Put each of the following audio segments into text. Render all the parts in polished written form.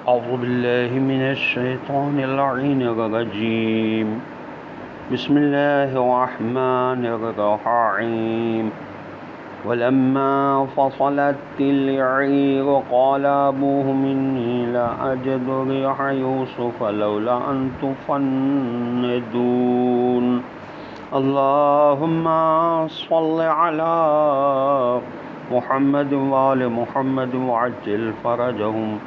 أعوذ بالله من الشيطان اللعين الرجيم. بسم الله الرحمن الرحيم. ولما فصلت العير قال أبوهم إني لأجد ريح يوسف لولا أن تفندون. اللهم صل على محمد وآل محمد وعجل فرجهم.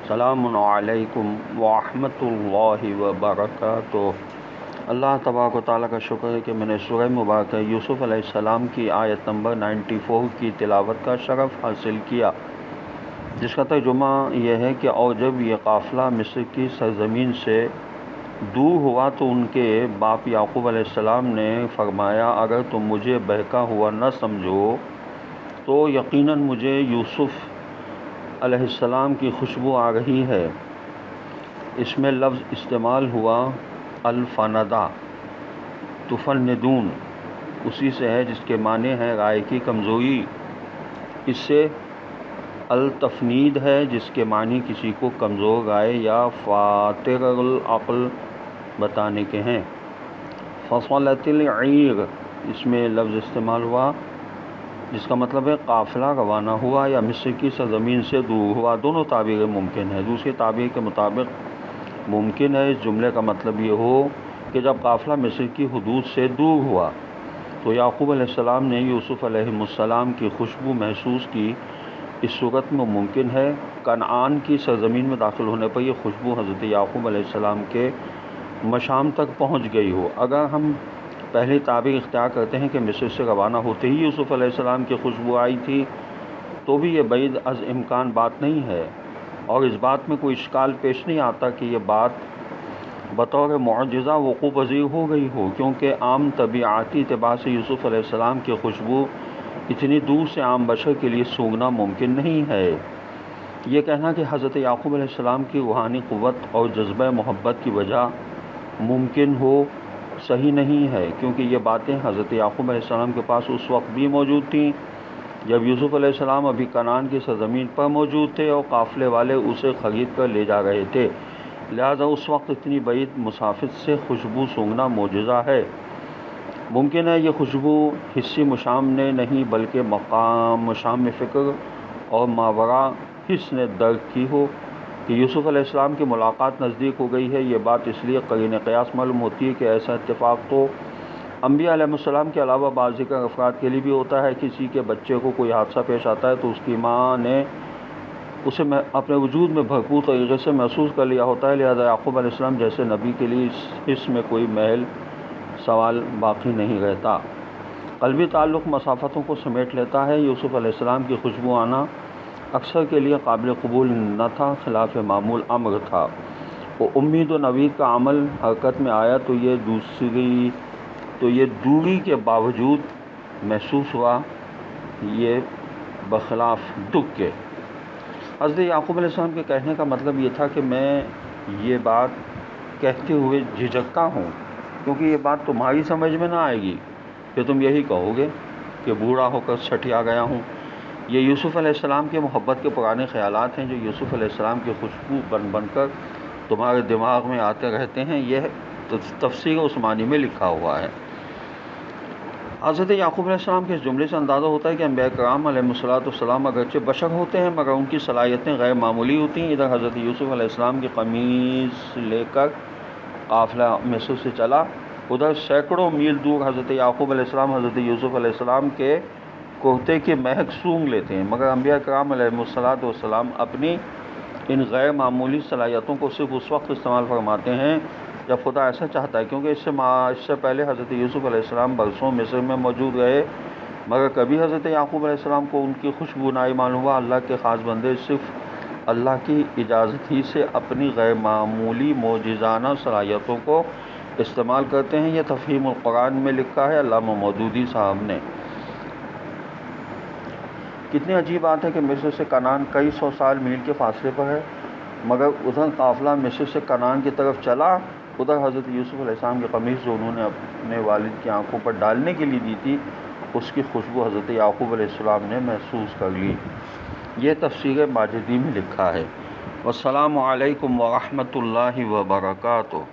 السلام علیکم ورحمۃ اللہ وبرکاتہ۔ اللہ تبارک و تعالیٰ کا شکر ہے کہ میں نے سورہ مبارکہ یوسف علیہ السلام کی آیت نمبر 94 کی تلاوت کا شرف حاصل کیا، جس کا ترجمہ یہ ہے کہ اور جب یہ قافلہ مصر کی سرزمین سے دور ہوا تو ان کے باپ یعقوب علیہ السلام نے فرمایا اگر تم مجھے بہکا ہوا نہ سمجھو تو یقیناً مجھے یوسف علیہ السلام کی خوشبو آ رہی ہے۔ اس میں لفظ استعمال ہوا الفندا، تفندون اسی سے ہے جس کے معنی ہے رائے کی کمزوری۔ اس سے التفنید ہے جس کے معنی کسی کو کمزور رائے یا فاتر العقل بتانے کے ہیں۔ فصلت العیر، اس میں لفظ استعمال ہوا جس کا مطلب ہے قافلہ روانہ ہوا یا مصر کی سرزمین سے دور ہوا۔ دونوں تعبیریں ممکن ہے۔ دوسری تعبیر کے مطابق ممکن ہے اس جملے کا مطلب یہ ہو کہ جب قافلہ مصر کی حدود سے دور ہوا تو یعقوب علیہ السلام نے یوسف علیہ السلام کی خوشبو محسوس کی۔ اس صورت میں ممکن ہے کنعان کی سرزمین میں داخل ہونے پر یہ خوشبو حضرت یعقوب علیہ السلام کے مشام تک پہنچ گئی ہو۔ اگر ہم پہلی تعبیر اختیار کرتے ہیں کہ مصر سے روانہ ہوتے ہی یوسف علیہ السلام کی خوشبو آئی تھی تو بھی یہ بعید از امکان بات نہیں ہے، اور اس بات میں کوئی اشکال پیش نہیں آتا کہ یہ بات بطور معجزہ وقوع پذیر ہو گئی ہو، کیونکہ عام طبیعتی اعتبار سے یوسف علیہ السلام کی خوشبو اتنی دور سے عام بشر کے لیے سونگھنا ممکن نہیں ہے۔ یہ کہنا کہ حضرت یعقوب علیہ السلام کی روحانی قوت اور جذبہ محبت کی وجہ ممکن ہو صحیح نہیں ہے، کیونکہ یہ باتیں حضرت یعقوب علیہ السلام کے پاس اس وقت بھی موجود تھیں جب یوسف علیہ السلام ابھی کنعان کی سرزمین پر موجود تھے اور قافلے والے اسے خرید کر لے جا رہے تھے، لہذا اس وقت اتنی بعید مسافت سے خوشبو سونگھنا معجزہ ہے۔ ممکن ہے یہ خوشبو حسی مشام نے نہیں بلکہ مشام فکر اور ماوراء حس نے درک کی ہو کہ یوسف علیہ السلام کی ملاقات نزدیک ہو گئی ہے۔ یہ بات اس لیے قرین قیاس معلوم ہوتی ہے کہ ایسا اتفاق تو انبیاء علیہ السلام کے علاوہ بعض ذکر افراد کے لیے بھی ہوتا ہے۔ کسی کے بچے کو کوئی حادثہ پیش آتا ہے تو اس کی ماں نے اسے اپنے وجود میں بھرپور طریقے سے محسوس کر لیا ہوتا ہے، لہذا یعقوب علیہ السلام جیسے نبی کے لیے اس حس میں کوئی محل سوال باقی نہیں رہتا۔ قلبی تعلق مسافتوں کو سمیٹ لیتا ہے۔ یوسف علیہ السلام کی خوشبو آنا اکثر کے لیے قابل قبول نہ تھا، خلاف معمول امر تھا۔ وہ امید و نوید کا عمل حرکت میں آیا تو یہ دوری کے باوجود محسوس ہوا، یہ بخلاف دکھ کے۔ حضرت یعقوب علیہ السلام کے کہنے کا مطلب یہ تھا کہ میں یہ بات کہتے ہوئے جھجکتا ہوں کیونکہ یہ بات تمہاری سمجھ میں نہ آئے گی کہ تم یہی کہو گے کہ بوڑھا ہو کر سٹیا گیا ہوں۔ یہ یوسف علیہ السلام کے محبت کے پرانے خیالات ہیں جو یوسف علیہ السلام کی خوشبو بن کر تمہارے دماغ میں آتے رہتے ہیں۔ یہ تفسیر عثمانی میں لکھا ہوا ہے۔ حضرت یعقوب علیہ السلام کے اس جملے سے اندازہ ہوتا ہے کہ انبیاء کرام علیہ السلام اگرچہ بشر ہوتے ہیں مگر ان کی صلاحیتیں غیر معمولی ہوتی ہیں۔ ادھر حضرت یوسف علیہ السلام کی قمیص لے کر قافلہ مصر سے چلا، ادھر سینکڑوں میل دور حضرت یعقوب علیہ السلام حضرت یوسف علیہ السلام کے کرتے کی مہک سونگھ لیتے ہیں، مگر انبیاء کرام علیہ السلام اپنی ان غیر معمولی صلاحیتوں کو صرف اس وقت استعمال فرماتے ہیں جب خدا ایسا چاہتا ہے، کیونکہ اس سے پہلے حضرت یوسف علیہ السلام برسوں مصر میں موجود رہے مگر کبھی حضرت یعقوب علیہ السلام کو ان کی خوشبو نہ معلوم ہوا۔ اللہ کے خاص بندے صرف اللہ کی اجازت ہی سے اپنی غیر معمولی معجزانہ صلاحیتوں کو استعمال کرتے ہیں۔ یہ تفہیم القرآن میں لکھا ہے علامہ مودودی صاحب نے۔ کتنی عجیب بات ہے کہ مصر سے کنعان کئی سو سال میل کے فاصلے پر ہے، مگر ادھر قافلہ مصر سے کنعان کی طرف چلا، ادھر حضرت یوسف علیہ السلام کی قمیص جو انہوں نے اپنے والد کی آنکھوں پر ڈالنے کے لیے دی تھی، اس کی خوشبو حضرت یعقوب علیہ السلام نے محسوس کر لی۔ یہ تفسیر ماجدی میں لکھا ہے۔ والسلام علیکم ورحمۃ اللہ وبرکاتہ۔